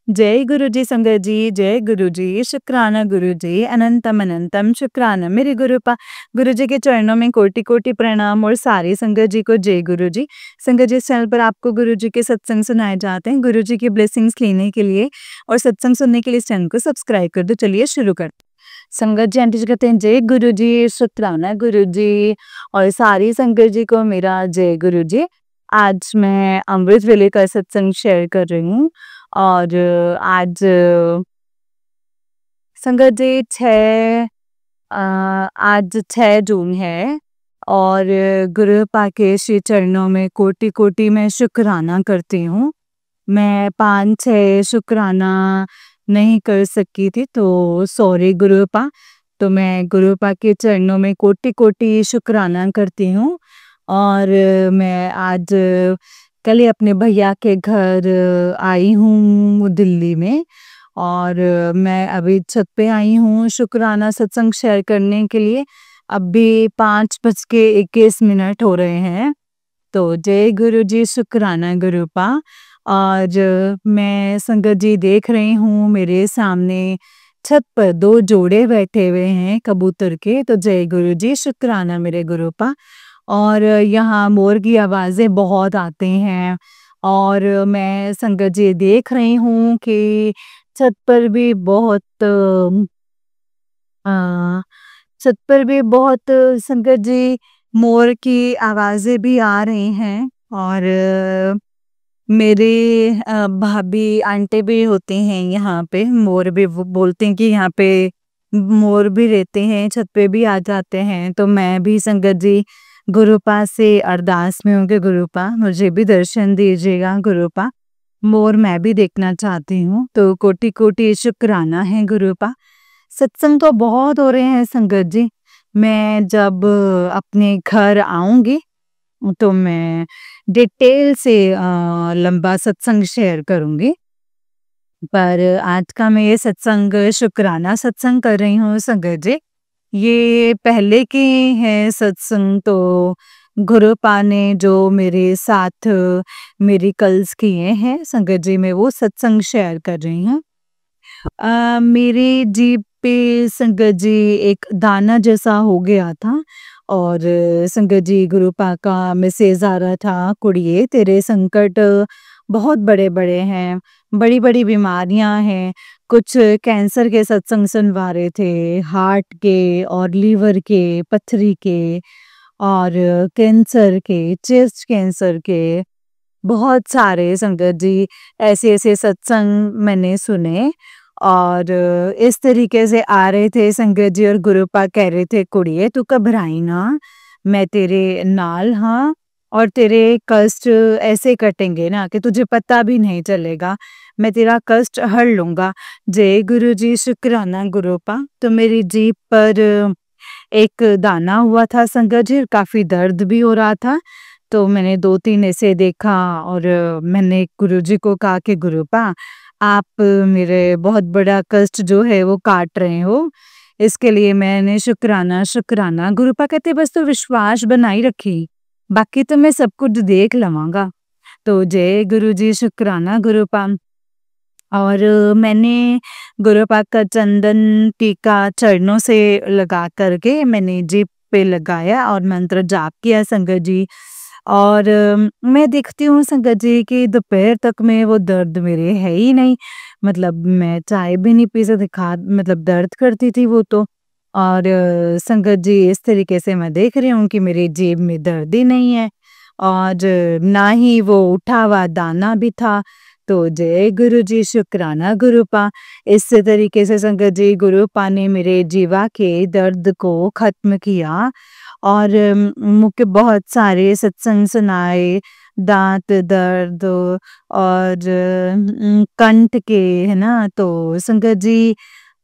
जय गुरु जी संगत जी, जय गुरु जी, शुक्राना गुरु जी, अनंतम अनंतम शुक्राना मेरे गुरुपा। गुरु जी के चरणों में कोटि-कोटि प्रणाम और सारी संगत जी को जय गुरु जी। संगत जी, इस चैनल पर आपको गुरु जी के सत्संग सुनाए जाते हैं। गुरु जी की ब्लेसिंग्स लेने के लिए और सत्संग सुनने के लिए इस चैनल को सब्सक्राइब कर दो। चलिए शुरू करते हैं। संगत जी, आंटी जी कहते हैं जय गुरु जी, शुक्राना गुरु जी और सारी संगत जी को मेरा जय गुरु जी। आज मैं अमृत वेले का सत्संग शेयर कर रही हूँ और आज संगत जी आज 6 जून है और गुरु पाके श्री चरणों में कोटि-कोटि मैं शुक्राना करती हूँ। मैं 5-6 शुक्राना नहीं कर सकी थी तो सॉरी गुरुपा। तो मैं गुरुपा के चरणों में कोटि-कोटि शुक्राना करती हूँ और मैं आज कल ही अपने भैया के घर आई हूँ दिल्ली में और मैं अभी छत पे आई हूँ शुक्राना सत्संग शेयर करने के लिए। अभी 5:21 हो रहे हैं। तो जय गुरु जी, शुक्राना गुरुपा। और मैं संगत जी देख रही हूँ मेरे सामने छत पर 2 जोड़े बैठे हुए हैं कबूतर के। तो जय गुरु जी, शुक्राना मेरे गुरुपा। और यहाँ मोर की आवाज़ें बहुत आती हैं और मैं संगत जी देख रही हूँ कि छत पर भी बहुत अ, छत पर भी बहुत संगत जी मोर की आवाज़ें भी आ रही हैं और मेरे भाभी आंटी भी होती हैं यहाँ पे। मोर भी वो बोलते हैं कि यहाँ पे मोर भी रहते हैं, छत पे भी आ जाते हैं। तो मैं भी संगत जी गुरुपा से अरदास में हूँ कि गुरुपा मुझे भी दर्शन दीजिएगा गुरुपा। मोर मैं भी देखना चाहती हूँ। तो कोटि-कोटि शुक्राना है गुरुपा। सत्संग तो बहुत हो रहे हैं संगत जी। मैं जब अपने घर आऊँगी तो मैं डिटेल से लंबा सत्संग शेयर करूँगी। पर आज का मैं ये सत्संग शुक्राना सत्संग कर रही हूँ संगत जी। ये पहले के हैं सत्संग तो गुरुपा ने जो मेरे साथ मेरी कल्स किए हैं संगत जी, मैं वो सत्संग शेयर कर रही हूँ। मेरे जीभ पे संगत जी एक दाना जैसा हो गया था और संगत जी गुरुपा का मैसेज आ रहा था, कुड़िए तेरे संकट बहुत बड़े-बड़े हैं, बड़ी-बड़ी बीमारियां हैं। कुछ कैंसर के सत्संग सुनवा रहे थे, हार्ट के और लीवर के, पथरी के और कैंसर के, चेस्ट कैंसर के, बहुत सारे संगत जी ऐसे-ऐसे सत्संग मैंने सुने और इस तरीके से आ रहे थे संगत जी और गुरुपा कह रहे थे कुड़िए तू घबराई ना, मैं तेरे नाल हाँ और तेरे कष्ट ऐसे कटेंगे ना कि तुझे पता भी नहीं चलेगा। मैं तेरा कष्ट हर लूँगा। जय गुरु जी, शुक्राना गुरुपा। तो मेरी जीभ पर एक दाना हुआ था संगत जी, काफ़ी दर्द भी हो रहा था। तो मैंने 2-3 ऐसे देखा और मैंने गुरुजी को कहा कि गुरुपा आप मेरे बहुत बड़ा कष्ट जो है वो काट रहे हो, इसके लिए मैंने शुक्राना शुक्राना। गुरुपा कहते बस तू विश्वास बनाई रखी, बाकी तो मैं सब कुछ देख लवांगा। तो जय गुरु जी, शुक्राना गुरुपा। और मैंने गुरुपा का चंदन टीका चरणों से लगा करके मैंने जीभ पे लगाया और मंत्र जाप किया संगत जी। और मैं देखती हूँ संगत जी कि दोपहर तक में वो दर्द मेरे है ही नहीं। मतलब मैं चाय भी नहीं पी सकती, खा मतलब दर्द करती थी वो तो। और संगत जी इस तरीके से मैं देख रही हूँ कि मेरी जेब में दर्द ही नहीं है और ना ही वो उठा हुआ दाना भी था। तो जय गुरु जी, शुक्राना गुरुपा। इस तरीके से संगत जी गुरुपा ने मेरे जीवा के दर्द को खत्म किया और मुझे बहुत सारे सत्संग सुनाए, दांत दर्द और कंठ के, है ना। तो संगत जी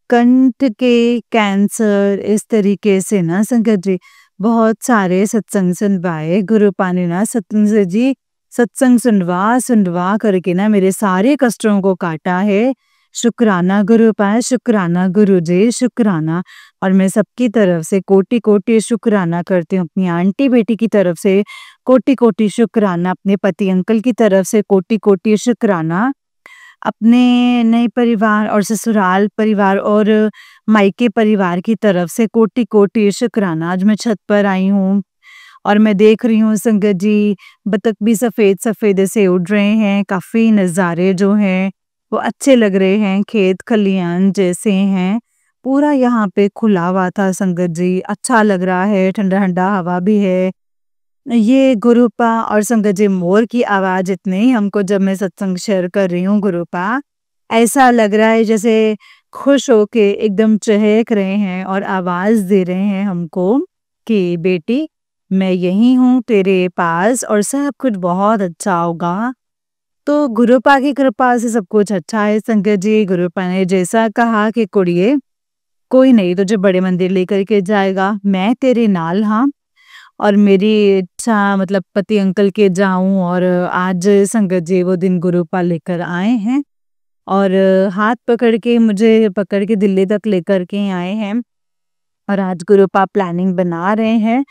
कंठ के कैंसर इस तरीके से ना संगत जी बहुत सारे सत्संग सुनवाए गुरुपा ने ना। सत्संग जी सत्संग सुनवा सुनवा करके ना मेरे सारे कष्टों को काटा है। शुक्राना गुरुपा, शुक्राना गुरु जी, शुक्राना। और मैं सबकी तरफ से कोटि-कोटि शुक्राना करती हूँ। अपनी आंटी बेटी की तरफ से कोटि-कोटि शुक्राना, अपने पति अंकल की तरफ से कोटि-कोटि शुक्राना। अपने नए परिवार और ससुराल परिवार और मायके परिवार की तरफ से कोटि-कोटि शुक्राना। आज मैं छत पर आई हूँ और मैं देख रही हूँ संगत जी, बतख भी सफ़ेद-सफ़ेद ऐसे उड़ रहे हैं, काफ़ी नज़ारे जो हैं वो अच्छे लग रहे हैं, खेत खलियान जैसे हैं। पूरा यहाँ पे खुला हुआ था संगत जी, अच्छा लग रहा है, ठंडा-ठंडा हवा भी है। ये गुरुपा और संगत जी मोर की आवाज़ इतनी हमको जब मैं सत्संग शेयर कर रही हूँ गुरुपा, ऐसा लग रहा है जैसे खुश होके एकदम चहक रहे हैं और आवाज़ दे रहे हैं हमको कि बेटी मैं यहीं हूँ तेरे पास और सब कुछ बहुत अच्छा होगा। तो गुरुपा की कृपा से सब कुछ अच्छा है संगत जी। गुरुपा ने जैसा कहा कि कुड़िए कोई नहीं तुझे बड़े मंदिर लेकर के जाएगा, मैं तेरे नाल हाँ। और मेरी इच्छा मतलब पति अंकल के जाऊं और आज संगत जी वो दिन गुरुपा लेकर आए हैं और हाथ पकड़ के मुझे पकड़ के दिल्ली तक लेकर के आए हैं और आज गुरुपा प्लानिंग बना रहे हैं।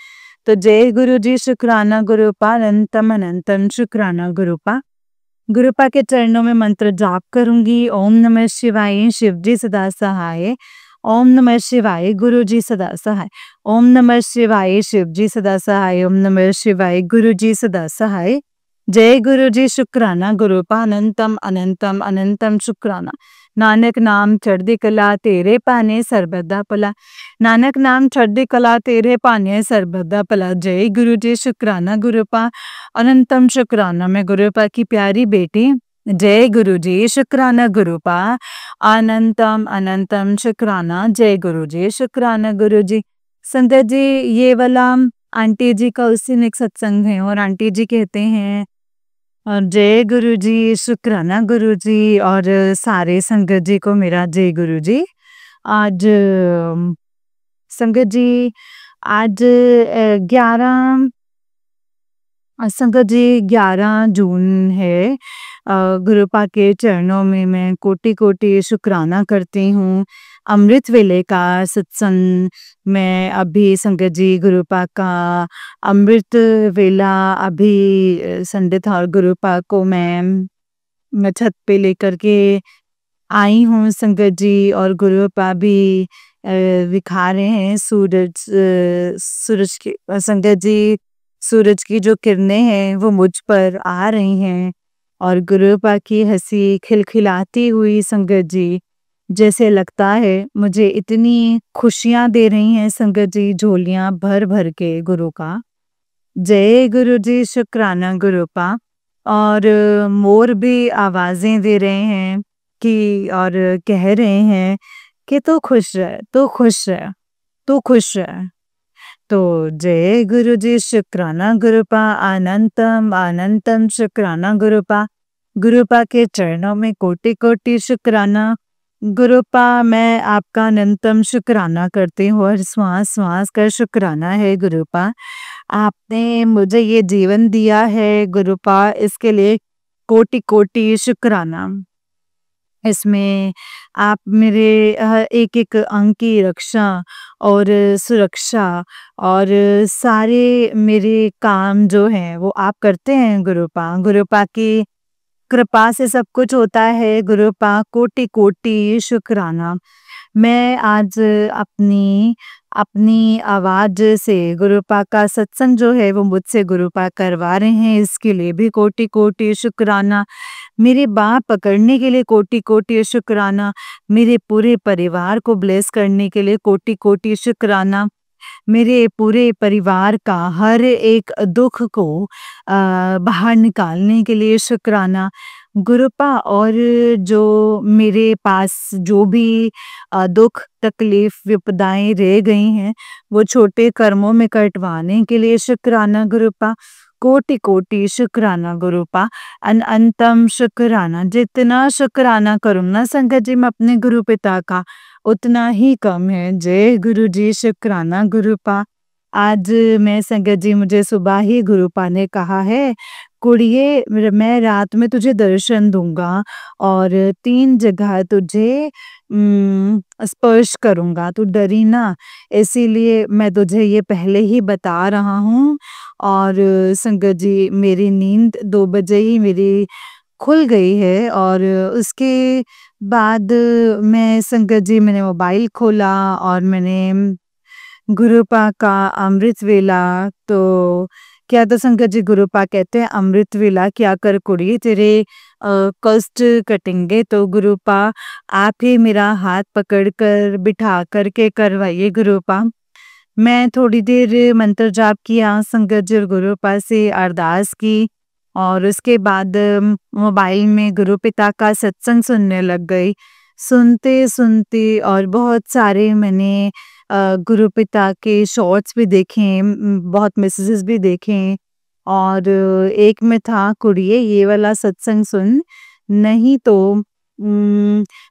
तो जय गुरु जी, शुक्राना गुरुपा, अनंतम अनंतम शुक्राना गुरुपा। गुरुपा के चरणों में मंत्र जाप करूंगी। ओम नमः शिवाय, शिव जी सदा सहाय। ओम नमः शिवाय, गुरु जी सदा सहाय। ओम नमः शिवाय, शिव जी सदा सहाय। ओम नमः शिवाय, गुरु जी सदा सहाय। जय गुरु जी, शुक्राना गुरुपा, अनंतम अनंतम अनंतम शुक्राना। नानक नाम चढ़दी कला तेरे पाने सरबदा भला। नानक नाम चढ़दी कला तेरे पाने सरबदा भला। जय गुरु जी, शुक्राना गुरुपा, अनंतम शुक्राना। मैं गुरुपा की प्यारी बेटी। जय गुरु जी, शुक्राना गुरुपा, अनंतम अनंतम शुक्राना। जय गुरु जी, शुक्राना गुरु जी। संगत जी ये वाला आंटी जी का उसी में एक सत्संग है और आंटी जी कहते हैं और जय गुरु जी, शुक्राना गुरु जी और सारे संगत जी को मेरा जय गुरु जी। आज संगत जी आज 11 संगत जी 11 जून है। गुरुपा के चरणों में मैं कोटि-कोटि शुक्राना करती हूँ। अमृत वेले का सत्संग मैं अभी संगत जी गुरुपा का अमृत वेला अभी संडे था और गुरुपा को मैं छत पे लेकर के आई हूँ संगत जी और गुरुपा भी दिखा रहे हैं सूरज की संगत जी सूरज की जो किरणें हैं वो मुझ पर आ रही हैं और गुरुपा की हंसी खिलखिलाती हुई संगत जी जैसे लगता है मुझे इतनी खुशियां दे रही हैं संगत जी झोलियां भर भर के गुरु का। जय गुरु जी, शुक्राना गुरुपा और मोर भी आवाजें दे रहे हैं कि और कह रहे हैं कि तू खुश रह, तू खुश रह, तू खुश रह। तो जय गुरु जी, शुक्राना गुरुपा, अनंतम अनंतम शुक्राना गुरुपा। गुरुपा के चरणों में कोटि कोटि शुक्राना गुरुपा। मैं आपका अनंतम शुक्राना करती हूँ और श्वास श्वास का शुक्राना है गुरुपा। आपने मुझे ये जीवन दिया है गुरुपा, इसके लिए कोटि कोटि शुक्राना। इसमें आप मेरे एक एक अंग की रक्षा और सुरक्षा और सारे मेरे काम जो हैं वो आप करते हैं गुरुपा। गुरुपा की कृपा से सब कुछ होता है गुरुपा, कोटि कोटि शुक्राना। मैं आज अपनी अपनी आवाज से गुरुपा का सत्संग जो है वो मुझसे गुरुपा करवा रहे हैं, इसके लिए भी कोटि कोटि शुक्राना। मेरी बाँह पकड़ने के लिए कोटि कोटि शुक्राना। मेरे पूरे परिवार को ब्लेस करने के लिए कोटि कोटि शुक्राना। मेरे पूरे परिवार का हर एक दुख को बाहर निकालने के लिए शुक्राना गुरुपा। और जो मेरे पास जो भी दुख तकलीफ विपदाएं रह गई हैं वो छोटे कर्मों में कटवाने के लिए शुक्राना गुरुपा। कोटि कोटि शुक्राना गुरुपा, अनंतम शुक्राना। जितना शुक्राना करूँ ना संगत जी मैं अपने गुरु पिता का उतना ही कम है। जय गुरु जी, शुक्राना गुरुपा। आज मैं संगत जी मुझे सुबह ही गुरुपा ने कहा है कुड़िए मैं रात में तुझे दर्शन दूंगा और 3 जगह तुझे स्पर्श करूंगा, तू डरी ना। इसीलिए मैं तुझे ये पहले ही बता रहा हूँ और संगत जी मेरी नींद 2 बजे ही मेरी खुल गई है। और उसके बाद मैं संगत जी मैंने मोबाइल खोला और मैंने गुरुपा का अमृत वेला तो क्या तो संगत जी गुरुपा कहते हैं अमृत वेला क्या कर कुड़ी तेरे कष्ट कटेंगे। तो गुरुपा आप ही मेरा हाथ पकड़ कर बिठा करके करवाइए गुरुपा। मैं थोड़ी देर मंत्र जाप किया, संगत जी और गुरुपा से अरदास की और उसके बाद मोबाइल में गुरु पिता का सत्संग सुनने लग गई। सुनते-सुनते और बहुत सारे मैंने गुरु पिता के शॉर्ट्स भी देखे, बहुत मैसेजेस भी देखे और एक में था कुड़िए ये वाला सत्संग सुन, नहीं तो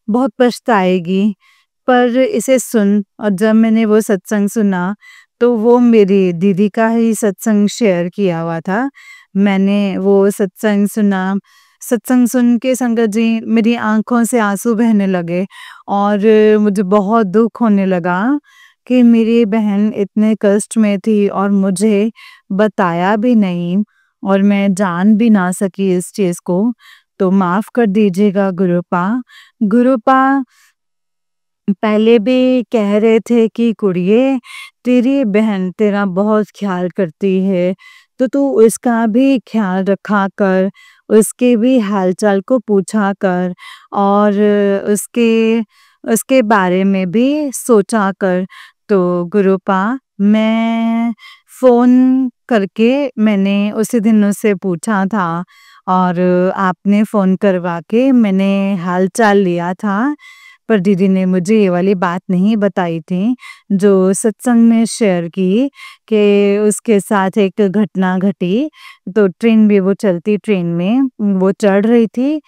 बहुत पछताएगी, पर इसे सुन। और जब मैंने वो सत्संग सुना, तो वो मेरी दीदी का ही सत्संग शेयर किया हुआ था। मैंने वो सत्संग सुना, सत्संग सुन के संगत जी मेरी आँखों से आँसू बहने लगे और मुझे बहुत दुःख होने लगा कि मेरी बहन इतने कष्ट में थी और मुझे बताया भी नहीं और मैं जान भी ना सकी इस चीज़ को। तो माफ़ कर दीजिएगा गुरुपा। गुरुपा पहले भी कह रहे थे कि कुड़िए तेरी बहन तेरा बहुत ख्याल करती है, तो तू उसका भी ख्याल रखा कर, उसके भी हालचाल को पूछा कर और उसके उसके बारे में भी सोचा कर। तो गुरुपा मैं फ़ोन करके मैंने उसी दिन उससे पूछा था और आपने फ़ोन करवा के मैंने हाल-चाल लिया था। पर दीदी ने मुझे ये वाली बात नहीं बताई थी, जो सत्संग में शेयर की कि उसके साथ एक घटना घटी। तो ट्रेन भी वो चलती ट्रेन में वो चढ़ रही थी,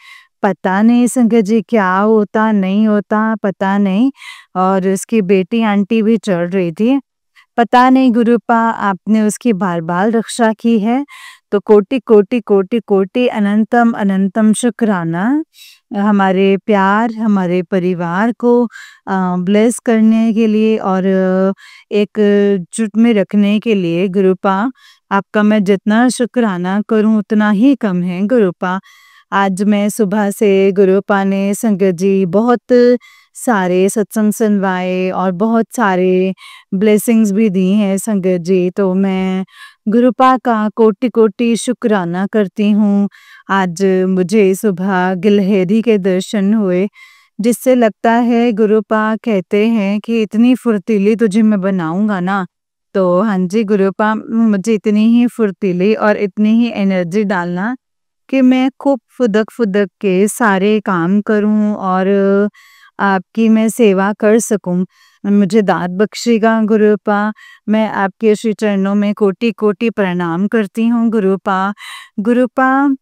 पता नहीं संगत जी क्या होता, नहीं होता, पता नहीं और उसकी बेटी आंटी भी चढ़ रही थी। पता नहीं गुरुपा आपने उसकी बार-बार रक्षा की है, तो कोटि-कोटि, कोटि-कोटि अनंतम अनंतम शुक्राना हमारे प्यार, हमारे परिवार को ब्लेस करने के लिए और एकजुट में रखने के लिए गुरुपा आपका मैं जितना शुक्राना करूँ उतना ही कम है गुरुपा। आज मैं सुबह से गुरुपा ने संगत जी बहुत सारे सत्संग सुनवाए और बहुत सारे ब्लेसिंग्स भी दी हैं संगत जी, तो मैं गुरुपा का कोटि-कोटि शुक्राना करती हूँ। आज मुझे सुबह गिलहरी के दर्शन हुए, जिससे लगता है गुरुपा कहते हैं कि इतनी फुर्तीली तुझे मैं बनाऊँगा ना, तो हाँ जी गुरुपा मुझे इतनी ही फुर्तीली और इतनी ही एनर्जी डालना कि मैं खूब फुदक-फुदक के सारे काम करूँ और आपकी मैं सेवा कर सकूँ। मुझे दात बख्शिएगा गुरुपा, मैं आपके श्री चरणों में कोटि-कोटि प्रणाम करती हूँ गुरुपा। गुरुपा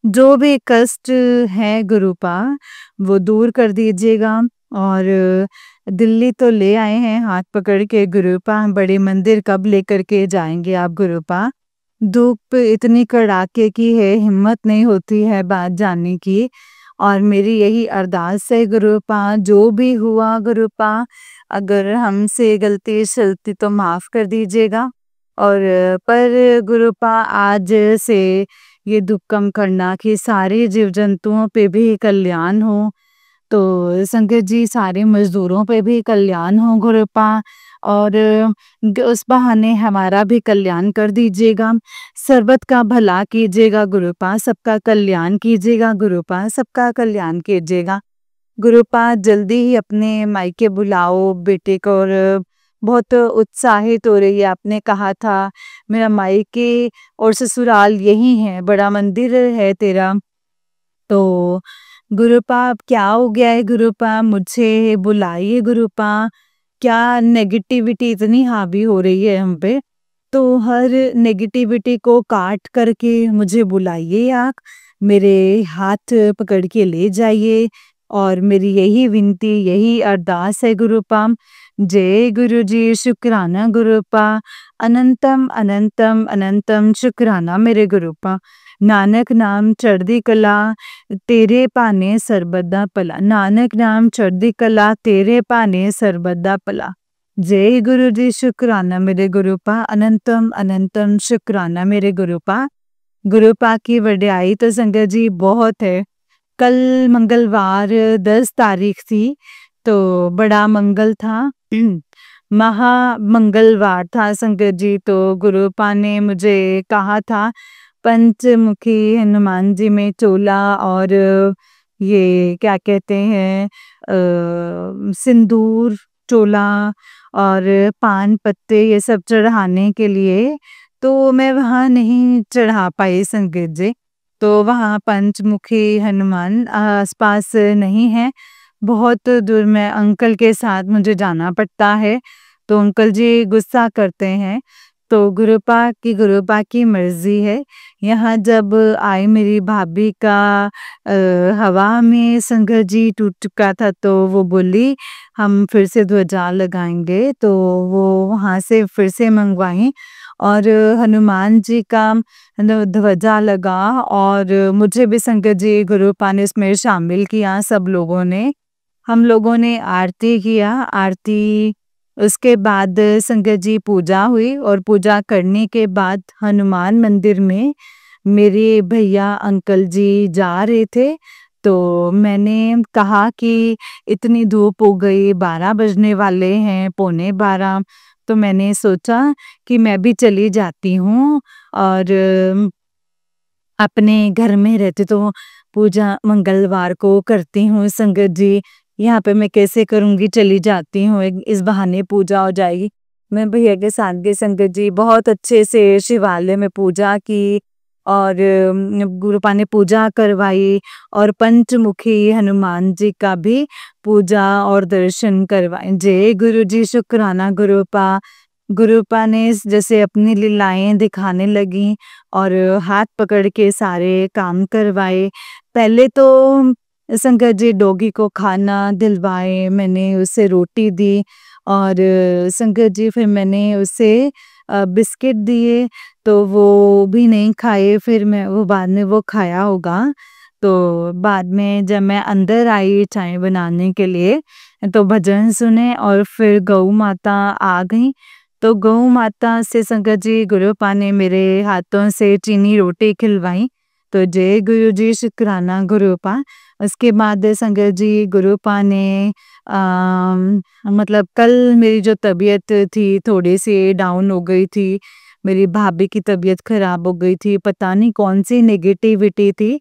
जो भी कष्ट है गुरुपा, वो दूर कर दीजिएगा और दिल्ली तो ले आए हैं हाथ पकड़ के गुरुपा, बड़े मंदिर कब लेकर के जाएँगे आप गुरुपा? धूप इतनी कड़ाके की है, हिम्मत नहीं होती है बात जानने की और मेरी यही अरदास है गुरुपा, जो भी हुआ गुरुपा, अगर हमसे गलती-शलती तो माफ़ कर दीजिएगा और पर गुरुपा आज से ये दुःख कम करना कि सारे जीव-जंतुओं पे भी कल्याण हो। तो संगत जी सारे मज़दूरों पे भी कल्याण हो गुरुपा और उस बहाने हमारा भी कल्याण कर दीजिएगा। सर्वत का भला कीजिएगा गुरुपा, सबका कल्याण कीजिएगा गुरुपा, सबका कल्याण कीजिएगा। गुरुपा जल्दी ही अपने मायके बुलाओ बेटे को और बहुत उत्साहित हो रही है, आपने कहा था मेरा मायके और ससुराल यही है, बड़ा मंदिर है तेरा। तो गुरुपा अब क्या हो गया है गुरुपा, मुझे बुलाइए गुरुपा, क्या नेगेटिविटी इतनी हावी हो रही है हम पे, तो हर नेगेटिविटी को काट करके मुझे बुलाइए आप, मेरे हाथ पकड़ के ले जाइए और मेरी यही विनती, यही अरदास है गुरुपा। जय गुरु जी, शुक्राना गुरुपा, अनंतम अनंतम अनंतम शुक्राना मेरे गुरुपा। नानक नाम चढ़दी कला तेरे भाने सरबत भला, नानक नाम चढ़दी कला तेरे भाने सरबत भला। जय गुरु जी, शुक्राना मेरे गुरुपा, अनंतम अनंतम शुक्राना मेरे गुरुपा। गुरुपा की वड्याई तो संगत जी बहुत है। कल मंगलवार 10 तारीख थी, तो बड़ा मंगल था। महा मंगलवार था संगत जी, तो गुरुपा ने मुझे कहा था पंचमुखी हनुमान जी में चोला और ये क्या कहते हैं सिंदूर, चोला और पान पत्ते ये सब चढ़ाने के लिए, तो मैं वहाँ नहीं चढ़ा पाई संगत जी। तो वहाँ पंचमुखी हनुमान आसपास नहीं है, बहुत दूर में अंकल के साथ मुझे जाना पड़ता है, तो अंकल जी गुस्सा करते हैं। तो गुरुपा की मर्जी है। यहाँ जब आई मेरी भाभी का हवा में संगत जी टूट चुका था, तो वो बोली हम फिर से ध्वजा लगाएंगे, तो वो वहाँ से फिर से मंगवाई और हनुमान जी का ध्वजा लगा और मुझे भी संगत जी गुरुपा ने इसमें शामिल किया। सब लोगों ने, हम लोगों ने आरती किया। आरती उसके बाद संगत जी पूजा हुई और पूजा करने के बाद हनुमान मंदिर में मेरे भैया अंकल जी जा रहे थे, तो मैंने कहा कि इतनी धूप हो गई, 12 बजने वाले हैं, पौने 12, तो मैंने सोचा कि मैं भी चली जाती हूँ और अपने घर में रहते तो पूजा मंगलवार को करती हूँ संगत जी, यहाँ पे मैं कैसे करूँगी, चली जाती हूँ, इस बहाने पूजा हो जाएगी। मैं भैया के साथ गई संगत जी, बहुत अच्छे से शिवालय में पूजा की और गुरुपा ने पूजा करवाई और पंचमुखी हनुमान जी का भी पूजा और दर्शन करवाए। जय गुरु जी, शुक्राना गुरुपा। गुरुपा ने जैसे अपनी लीलाएं दिखाने लगी और हाथ पकड़ के सारे काम करवाए। पहले तो संगत जी डॉगी को खाना दिलवाए, मैंने उसे रोटी दी और संगत जी फिर मैंने उसे बिस्किट दिए, तो वो भी नहीं खाए, फिर मैं वो बाद में वो खाया होगा। तो बाद में जब मैं अंदर आई चाय बनाने के लिए, तो भजन सुने और फिर गौ माता आ गई। तो गौ माता से संगत जी गुरुपा ने मेरे हाथों से चीनी रोटी खिलवाई। तो जय गुरु जी, शुक्राना गुरुपा। उसके बाद संगत जी गुरुपा ने मतलब कल मेरी जो तबीयत थी थोड़ी सी डाउन हो गई थी, मेरी भाभी की तबीयत खराब हो गई थी, पता नहीं कौन सी नेगेटिविटी थी।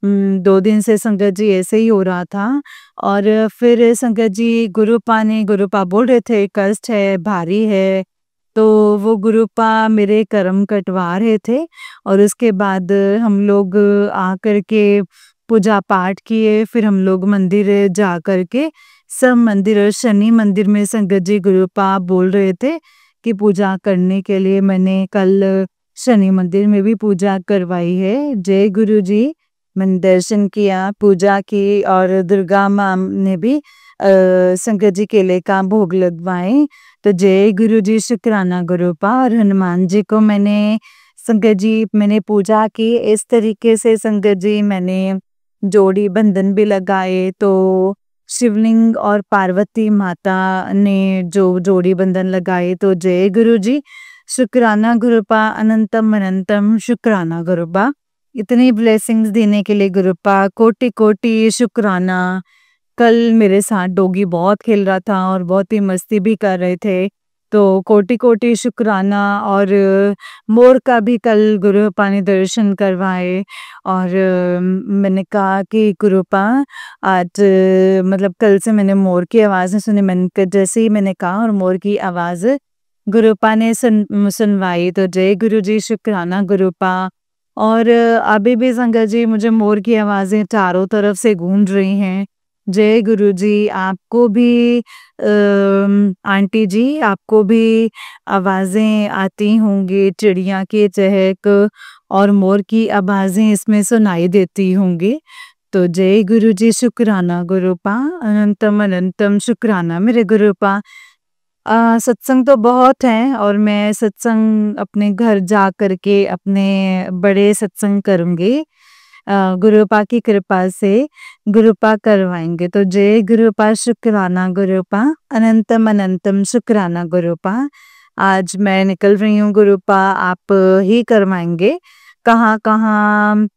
2 दिन से संगत जी ऐसे ही हो रहा था और फिर संगत जी गुरुपा बोल रहे थे कष्ट है, भारी है, तो वो गुरुपा मेरे कर्म कटवा रहे थे और उसके बाद हम लोग आकर के पूजा पाठ किए। फिर हम लोग मंदिर जा कर के सब मंदिर और शनि मंदिर में संगत जी गुरुपा बोल रहे थे कि पूजा करने के लिए, मैंने कल शनि मंदिर में भी पूजा करवाई है। जय गुरु जी, मैंने दर्शन किया, पूजा की और दुर्गा माँ ने भी संगत जी केले का भोग लगवाए। तो जय गुरु जी, शुक्राना गुरुपा। और हनुमान जी को मैंने संगत जी मैंने पूजा की इस तरीके से संगत जी, मैंने जोड़ी बंधन भी लगाए। तो शिवलिंग और पार्वती माता ने जो जोड़ी बंधन लगाए, तो जय गुरु जी, शुक्राना गुरुपा, अनंतम अनंतम शुक्राना गुरुपा। इतनी ब्लेसिंग्स देने के लिए गुरुपा कोटि कोटि शुक्राना। कल मेरे साथ डॉगी बहुत खेल रहा था और बहुत ही मस्ती भी कर रहे थे, तो कोटि कोटि शुक्राना। और मोर का भी कल गुरुपा ने दर्शन करवाए और मैंने कहा कि गुरुपा आज मतलब कल से मैंने मोर की आवाज़ सुनी, मैंने जैसे ही मैंने कहा और मोर की आवाज़ गुरुपा ने सुनवाई। तो जय गुरु जी, शुक्राना गुरुपा। और अभी भी संगत जी मुझे मोर की आवाज़ें चारों तरफ से गूंज रही हैं। जय गुरु जी, आपको भी आंटी जी, आपको भी आवाज़ें आती होंगी, चिड़िया की चहक और मोर की आवाज़ें इसमें सुनाई देती होंगी। तो जय गुरु जी, शुक्राना गुरुपा, अनंतम अनंतम शुक्राना मेरे गुरुपा। सत्संग तो बहुत हैं और मैं सत्संग अपने घर जा करके अपने बड़े सत्संग करूँगी। गुरुपा की कृपा से गुरुपा करवाएंगे। तो जय गुरुपा, शुक्राना गुरुपा, अनंतम अनंतम शुक्राना गुरुपा। आज मैं निकल रही हूँ गुरुपा, आप ही करवाएंगे। कहाँ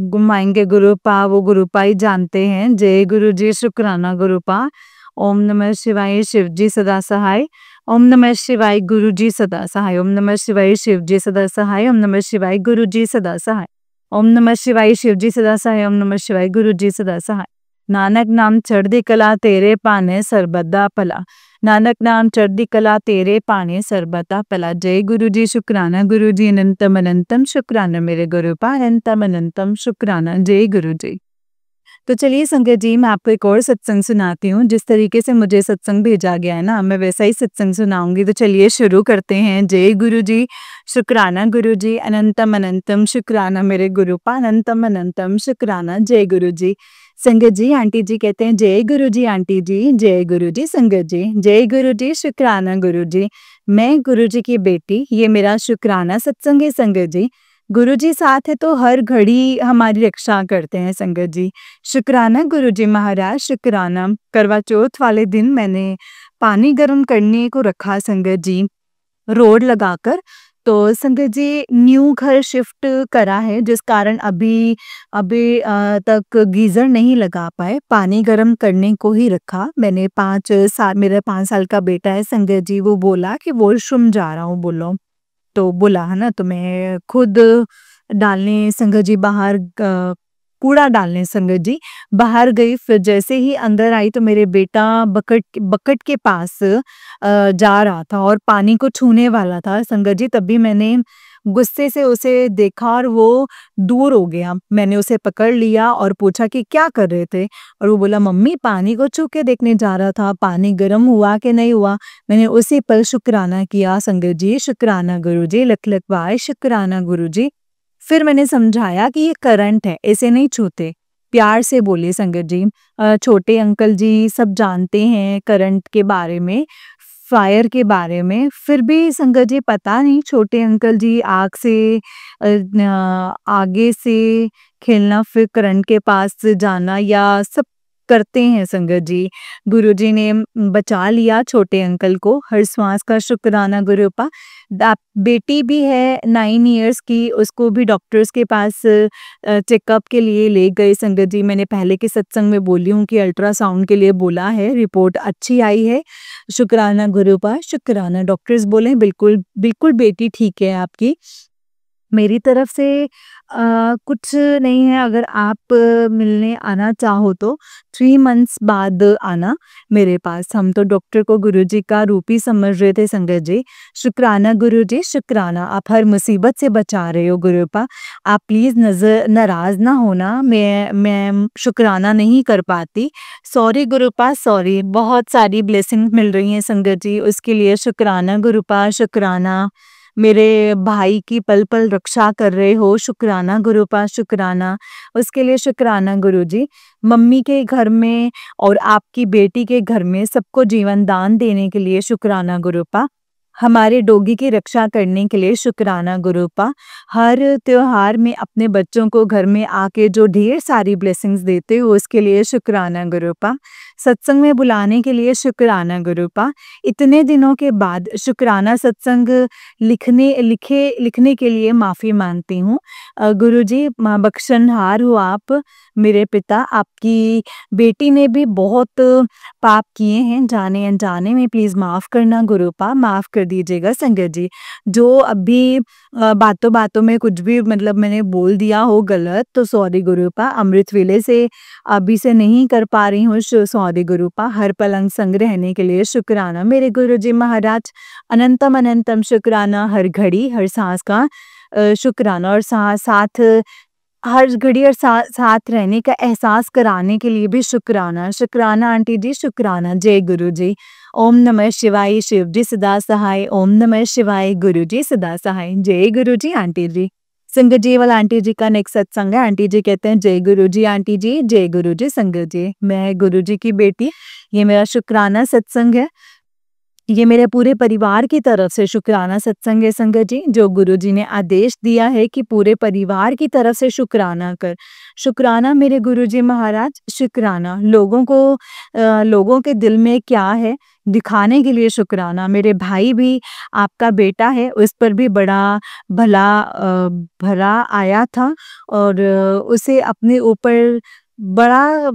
घुमाएंगे गुरुपा, वो गुरुपा ही जानते हैं। जय गुरु जी, शुक्राना गुरुपा। ओम नमः शिवाय, शिव जी सदा सहाय। ओम नमः शिवाय, गुरु जी सदा सहाय। ओम नमः शिवाय, शिव जी सदा सहाय। ओम नमः शिवाय, गुरु जी सदा सहाय। ओम नमः शिवाय, शिव जी सदा सहाय। ओम नमः शिवाय, गुरु जी सदा सहाय। नानक नाम चढ़दी कला तेरे पाने सरबदा भला। नानक नाम चढ़दी कला तेरे पाने सरबता भला। जय गुरु जी, शुक्राना गुरु जी, अनंतम अनंतम शुक्राना मेरे गुरुपा, अनंतम अनंतम शुक्राना। जय गुरु जी। तो चलिए संगत जी, मैं आपको एक और सत्संग सुनाती हूँ। जिस तरीके से मुझे सत्संग भेजा गया है ना, मैं वैसा ही सत्संग सुनाऊंगी। तो चलिए शुरू करते हैं। जय गुरु जी, शुक्राना गुरु जी, अनंतम अनंतम शुक्राना मेरे गुरुपा, अनंतम अनंतम शुक्राना। जय गुरु जी। संगत जी, आंटी जी कहते हैं जय गुरु जी आंटी जी, जय गुरु जी संगत जी, जय गुरु जी, शुक्राना गुरु जी। मैं गुरु जी की बेटी, ये मेरा शुक्राना सत्संग है संगत जी। गुरु जी साथ है तो हर घड़ी हमारी रक्षा करते हैं संगत जी। शुक्राना गुरु जी महाराज, शुक्राना। करवा चौथ वाले दिन मैंने पानी गर्म करने को रखा संगत जी, रोड लगाकर। तो संगत जी, न्यू घर शिफ्ट करा है, जिस कारण अभी अभी तक गीजर नहीं लगा पाए। पानी गर्म करने को ही रखा मैंने। 5 साल, मेरा 5 साल का बेटा है संगत जी, वो बोला कि वॉशरूम जा रहा हूँ बोलो। तो बोला है ना, तो मैं खुद डालने संगत जी बाहर कूड़ा डालने संगत जी बाहर गई। फिर जैसे ही अंदर आई तो मेरे बेटा बकेट बकेट के पास जा रहा था और पानी को छूने वाला था संगत जी। तभी मैंने गुस्से से उसे देखा और वो दूर हो गया। मैंने उसे पकड़ लिया और पूछा कि क्या कर रहे थे, और वो बोला मम्मी पानी को छू के देखने जा रहा था, पानी गर्म हुआ कि नहीं हुआ। मैंने उसी पल शुक्राना किया संगत जी, शुक्राना गुरु जी, लख लख वाह, शुक्राना गुरु जी। फिर मैंने समझाया कि ये करंट है, इसे नहीं छूते। प्यार से बोले संगत जी। छोटे अंकल जी सब जानते हैं करंट के बारे में, फायर के बारे में। फिर भी संगत जी पता नहीं, छोटे अंकल जी आग से आगे से खेलना, फिर करंट के पास जाना या सब करते हैं संगत जी। गुरुजी ने बचा लिया छोटे अंकल को। हर श्वास का शुक्राना गुरुपा। बेटी भी है 9 इयर्स की, उसको भी डॉक्टर्स के पास चेकअप के लिए ले गए संगत जी। मैंने पहले के सत्संग में बोली हूँ कि अल्ट्रासाउंड के लिए बोला है, रिपोर्ट अच्छी आई है। शुक्राना गुरुपा, शुक्राना। डॉक्टर्स बोले बिल्कुल बिल्कुल बेटी ठीक है आपकी। मेरी तरफ से कुछ नहीं है। अगर आप मिलने आना चाहो तो 3 मंथ्स बाद आना मेरे पास। हम तो डॉक्टर को गुरुजी का रूप ही समझ रहे थे संगत जी। शुक्राना गुरुजी, शुक्राना। आप हर मुसीबत से बचा रहे हो गुरुपा। आप प्लीज़ नाराज़ ना होना, मैं शुक्राना नहीं कर पाती। Sorry गुरुपा, sorry. बहुत सारी ब्लेसिंग मिल रही हैं संगत जी, उसके लिए शुक्राना गुरुपा, शुक्राना। मेरे भाई की पल पल रक्षा कर रहे हो, शुक्राना गुरुपा, शुक्राना। उसके लिए शुक्राना गुरुजी। मम्मी के घर में और आपकी बेटी के घर में सबको जीवन दान देने के लिए शुक्राना गुरुपा। हमारे डॉगी की रक्षा करने के लिए शुक्राना गुरुपा। हर त्योहार में अपने बच्चों को घर में आके जो ढेर सारी ब्लेसिंग्स देते हो, उसके लिए शुक्राना गुरुपा। सत्संग में बुलाने के लिए शुक्राना गुरुपा। इतने दिनों के बाद शुक्राना सत्संग लिखने के लिए माफ़ी मांगती हूँ। गुरुजी बख्शनहार हो आप मेरे पिता। आपकी बेटी ने भी बहुत पाप किए हैं जाने अनजाने में, प्लीज़ माफ़ करना गुरुपा, माफ़ कर दीजिएगा संगत जी। जो अभी बातों बातों में कुछ भी मतलब मैंने बोल दिया हो गलत, तो सॉरी गुरुपा। अमृत वेले से अभी से नहीं कर पा रही हूँ, सॉरी गुरुपा। हर पल अंग संग रहने के लिए शुक्राना मेरे गुरुजी महाराज। अनंतम अनंतम शुक्राना। हर घड़ी हर सांस का शुक्राना। और साथ हर घड़ी और साथ रहने का एहसास कराने के लिए भी शुक्राना। शुक्राना आंटी जी, शुक्राना। जय गुरु जी। ओम नमः शिवाय, शिव जी सदा सहाय। ओम नमः शिवाय, गुरु जी सदा सहाय। जय गुरु जी आंटी जी। संगत जी वाला आंटी जी का नेक्स्ट सत्संग है। आंटी जी कहते हैं जय गुरु जी आंटी जी, जय गुरु जी संगत जी। मैं गुरु जी की बेटी, ये मेरा शुक्राना सत्संग है। ये मेरे पूरे परिवार की तरफ से शुक्राना सत्संग है संगत जी, जो गुरुजी ने आदेश दिया है कि पूरे परिवार की तरफ से शुक्राना कर। शुक्राना मेरे गुरुजी महाराज, शुक्राना लोगों के दिल में क्या है दिखाने के लिए शुक्राना। मेरे भाई भी आपका बेटा है, उस पर भी बड़ा भला आया था और उसे अपने ऊपर बड़ा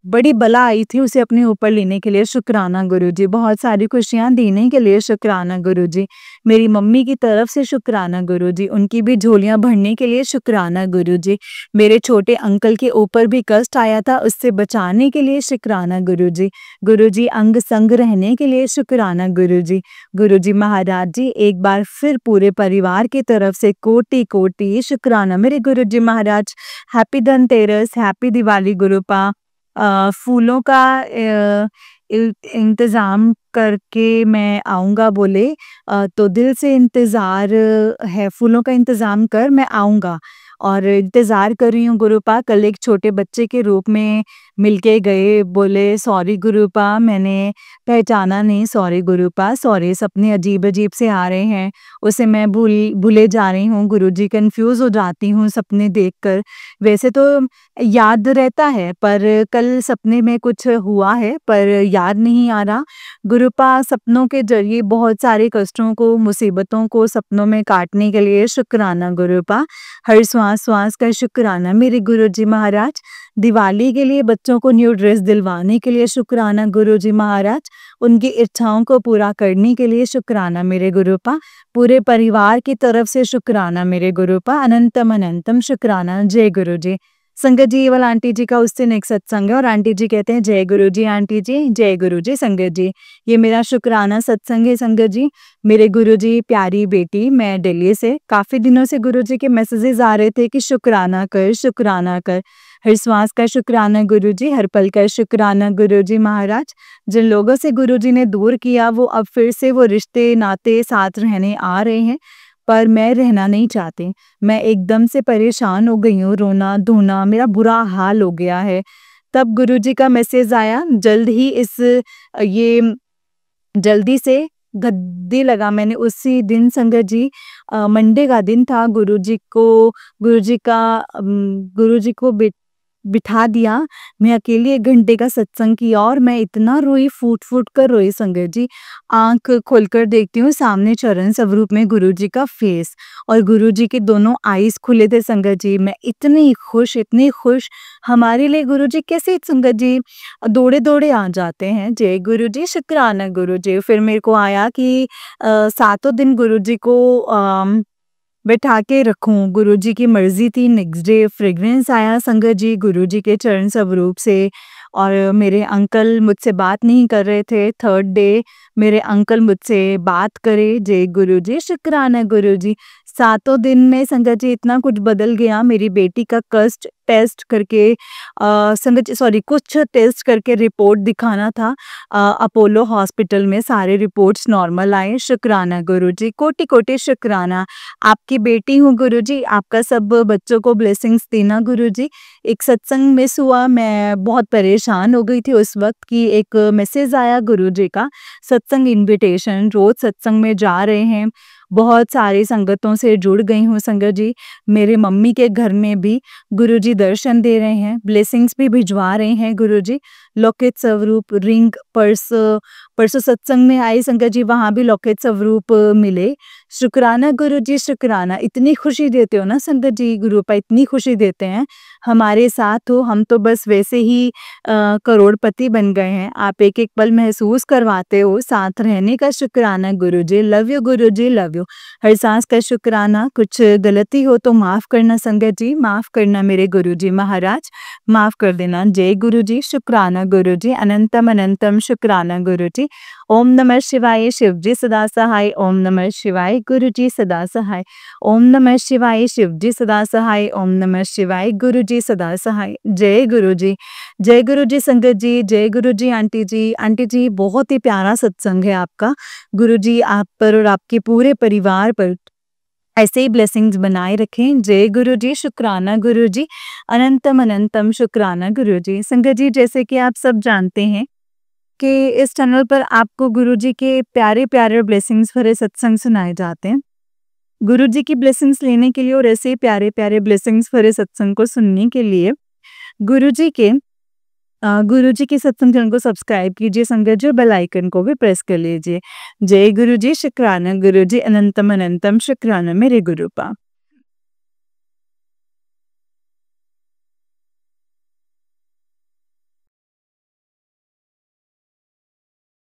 बड़ी बला आई थी, उसे अपने ऊपर लेने के लिए शुक्राना गुरुजी। बहुत सारी खुशियाँ देने के लिए शुक्राना गुरुजी। मेरी मम्मी की तरफ से शुक्राना गुरुजी, उनकी भी झोलियाँ भरने के लिए शुक्राना गुरुजी। मेरे छोटे अंकल के ऊपर भी कष्ट आया था, उससे बचाने के लिए शुक्राना गुरुजी। गुरुजी अंग संग रहने के लिए शुक्राना गुरुजी। गुरुजी महाराज जी, एक बार फिर पूरे परिवार की तरफ से कोटि-कोटि शुक्राना मेरे गुरुजी महाराज। Happy Dhanteras, happy Diwali गुरुपा। फूलों का इंतज़ाम करके मैं आऊँगा बोले, तो दिल से इंतज़ार है, फूलों का इंतज़ाम कर मैं आऊँगा और इंतज़ार कर रही हूँ गुरुपा। कल एक छोटे बच्चे के रूप में मिलके गए, बोले सॉरी गुरुपा मैंने पहचाना नहीं, सॉरी गुरुपा सॉरी, सपने अजीब-अजीब से आ रहे हैं, उसे मैं भूले जा रही हूँ गुरुजी, कन्फ्यूज़ हो जाती हूँ सपने देखकर। वैसे तो याद रहता है पर कल सपने में कुछ हुआ है पर याद नहीं आ रहा। गुरुपा सपनों के ज़रिए बहुत सारे कष्टों को, मुसीबतों को सपनों में काटने के लिए शुक्राना गुरुपा। हर श्वास-श्वास का शुक्राना मेरे गुरुजी महाराज। दिवाली के लिए बच्चों को न्यू ड्रेस दिलवाने के लिए शुक्राना गुरुजी महाराज। उनकी इच्छाओं को पूरा करने के लिए शुक्राना मेरे गुरुपा। पूरे परिवार की तरफ से शुक्राना मेरे गुरुपा। अनंतम अनंतम शुक्राना। जय गुरुजी। संगत जी, ये वाला आंटी जी का उस दिन एक सत्संग है और आंटी जी कहते हैं जय गुरुजी आंटी जी, जय गुरुजी संगत जी। ये मेरा शुक्राना सत्संग है संगत जी। मेरे गुरुजी प्यारी बेटी, मैं दिल्ली से काफ़ी दिनों से गुरुजी के मैसेजेस आ रहे थे कि शुक्राना कर, शुक्राना कर। हर श्वास का शुक्राना गुरुजी, हर पल का शुक्राना गुरुजी महाराज। जिन लोगों से गुरुजी ने दूर किया वो अब फिर से वो रिश्ते नाते साथ रहने आ रहे हैं, पर मैं रहना नहीं चाहती। मैं एकदम से परेशान हो गई हूँ, रोना-धोना मेरा बुरा हाल हो गया है। तब गुरुजी का मैसेज आया, ये जल्दी से गद्दी लगा मैंने उसी दिन संगत जी, मंडे का दिन था। गुरुजी को बिठा दिया। मैं अकेली 1 घंटे का सत्संग किया और मैं इतना रोई, फूट-फूट कर रोई संगत जी। आँख खोलकर देखती हूँ, सामने चरण स्वरूप में गुरुजी का फेस और गुरुजी के दोनों आईज़ खुले थे संगत जी। मैं इतनी खुश, हमारे लिए गुरुजी कैसे संगत जी दौड़े-दौड़े आ जाते हैं। जय गुरुजी, शुक्राना गुरुजी। फिर मेरे को आया कि सातों दिन गुरुजी को बैठा के रखूं, गुरुजी की मर्जी थी। नेक्स्ट डे फ्रेग्रेंस आया संगत जी गुरुजी के चरण स्वरूप से और मेरे अंकल मुझसे बात नहीं कर रहे थे। थर्ड डे मेरे अंकल मुझसे बात करे। जय गुरुजी, शुक्राना गुरुजी। सातों दिन में संगत जी इतना कुछ बदल गया। मेरी बेटी का कुछ टेस्ट करके रिपोर्ट दिखाना था। अपोलो हॉस्पिटल में सारे रिपोर्ट्स नॉर्मल आए। शुक्राना गुरुजी, कोटि-कोटि शुक्राना। आपकी बेटी हूँ गुरुजी, आपका सब बच्चों को ब्लेसिंग्स देना गुरुजी। एक सत्संग मिस हुआ, मैं बहुत परेशान हो गई थी उस वक़्त कि एक मैसेज आया गुरुजी का, सत्संग इन्विटेशन, रोज़ सत्संग में जा रहे हैं। बहुत सारी संगतों से जुड़ गई हूँ संगत जी। मेरे मम्मी के घर में भी गुरुजी दर्शन दे रहे हैं, ब्लेसिंग्स भी भिजवा रहे हैं गुरुजी। लौकिक स्वरूप, रिंग, परसों सत्संग में आई संगत जी, वहाँ भी लौकिक स्वरूप मिले। शुक्राना गुरुजी, शुक्राना। इतनी खुशी देते हो ना संगत जी, गुरुपा इतनी खुशी देते हैं। हमारे साथ हो, हम तो बस वैसे ही करोड़पति बन गए हैं। आप एक-एक पल महसूस करवाते हो साथ रहने का। शुक्राना Guruji, love you Guruji, love you. हर सांस का शुक्राना। कुछ गलती हो तो माफ़ करना संगत जी, माफ़ करना मेरे गुरुजी महाराज, माफ़ कर देना। जय गुरुजी, शुक्राना गुरुजी, अनंतम अनंतम शुक्राना गुरुजी। ओम नमः शिवाय, शिवजी सदा सहाय। ओम नमः शिवाय, गुरुजी सदा सहाय। ओम नमः शिवाय, शिवजी सदा सहाय। ओम नमः शिवाय, गुरुजी सदा सहाय। जय गुरुजी, जय गुरुजी संगत जी, जय गुरुजी आंटी जी। आंटी जी, बहुत ही प्यारा सत्संग है आपका। गुरुजी आप पर और आपके पूरे परिवार पर ऐसे ही ब्लेसिंग्स बनाए रखें। जय गुरुजी, शुक्राना गुरुजी, अनंतम अनंतम शुक्राना गुरुजी। संगत जी, जैसे कि आप सब जानते हैं कि इस चैनल पर आपको गुरुजी के प्यारे-प्यारे ब्लेसिंग्स भरे सत्संग सुनाए जाते हैं। गुरुजी की ब्लेसिंग्स लेने के लिए और ऐसे प्यारे-प्यारे ब्लेसिंग्स भरे सत्संग को सुनने के लिए गुरुजी के गुरुजी के सत्संग चैनल को सब्सक्राइब कीजिए संगत जी, और बेल आइकन को भी प्रेस कर लीजिए। जय गुरुजी, शुक्राना गुरुजी, अनंतम अनंतम शुक्राना मेरे गुरुपा।